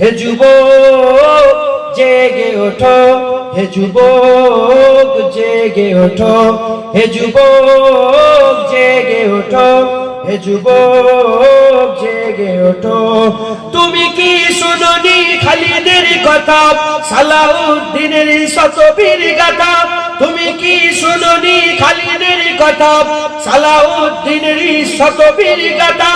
হে যুবক জেগে ওঠো, হে যুবক জেগে ওঠো, হে যুবক জেগে ওঠো, হে যুবক জেগে ওঠো। তুমি কি শুনোনি খালিদের কথা, সালাউদ্দিনের শতবীর গাথা? তুমি কি শুনোনি খালিদের কথা, সালাউদ্দিনের শতবীর গাথা?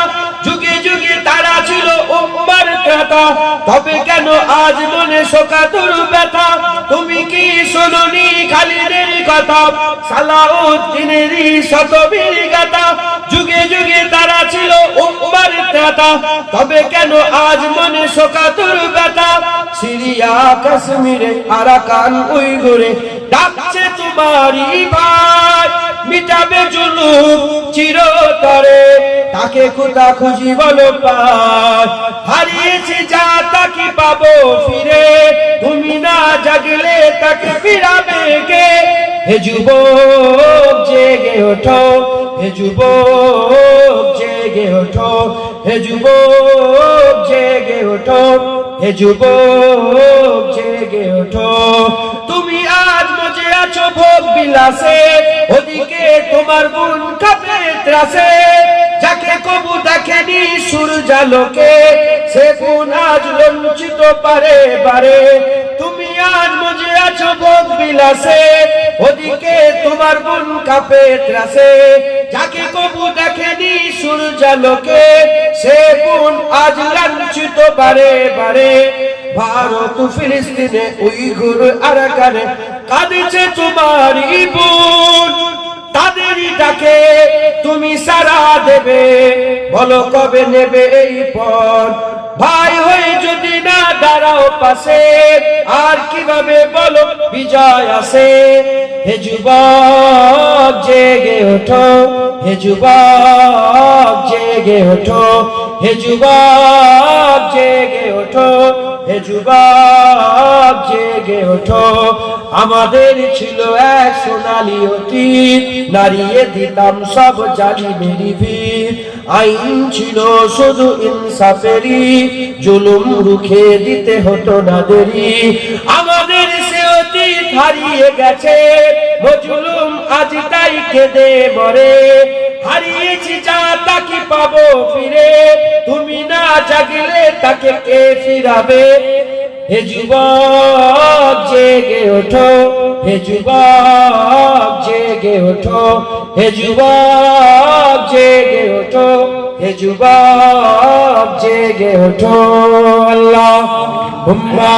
যুগে যুগে তারা ছিল উম্মার ত্রাতা, তবে কেন আজ মনে শোকাতুর ব্যথা? তুমি কি শুনোনি খালিদের কথা, সালাউদ্দিনের শতবীর গাথা? যুগে যুগে তারা ছিল উম্মার ত্রাতা, তবে কেন আজ মনে শোকাতুর ব্যথা? সিরিয়া কাশ্মীরে আরাকান উইগুরে ডাকছে তোমারই ভাই, মিটাবে জুলুম চিরতরে, তাকে খোদা খুঁজি বলো পায়। হারিয়েছে যা তাকে পাবো ফিরে, তুমি না জাগলে তাকে ফিরাবে কে? হে যুবক জেগে ওঠো, হে যুবক জেগে ওঠো, হে যুবক জেগে ওঠো, হে যুবক জেগে ওঠো। তুমি আজ মজে আছো ভোগ বিলাসে, ওদিকে তোমার বোন কাঁপে ত্রাসে। যাকে কবু দেখেনি সূর্যালোকে, সে বোন আজ লজ্জিত পারে বারে। তুমি আজ মজে আছো ভোগ বিলাসে, ওদিকে তোমার বোন কাঁপে ত্রাসে। যাকে কবু দেখেনি সূর্যালোকে, সে বোন আজ লাঞ্ছিত বারে বারে। ভারত ফিলিস্তিনে উইঘুর আরাকানে কাঁদছে তোমারই বোন, তাদেরই ডাকে তুমি সাড়া দেবে, বলো কবে নেবে এই পথ? ভাই হয়ে যদি না দাঁড়াও পাশে, আর কিভাবে বলো বিজয় আসে? হে যুবক জেগে ওঠো, হে যুবক জেগে ওঠো, হে যুবক জেগে ওঠো, হে যুবক জেগে ওঠো। আমাদের ছিল এক সোনালী অতীত, নারিয়ে দিতাম সব জালিমেরই ভিড়। আইন ছিল শুধু ইনসাফেরই, জুলুম রুখে দিতে হতো না দেরি। আমাদের সে অতীত হারিয়ে গেছে, মজলুম আজ তাই কেঁদে মরে। হারিয়েছি যা তাকে পাবো ফিরে, তুমি না জাগলে তাকে কে ফিরাবে? হে যুবক জেগে ওঠো, হে যুবক জেগে ওঠো, হে যুবক জেগে ওঠো, হে যুবক জেগে ওঠো। আল্লাহুম্মা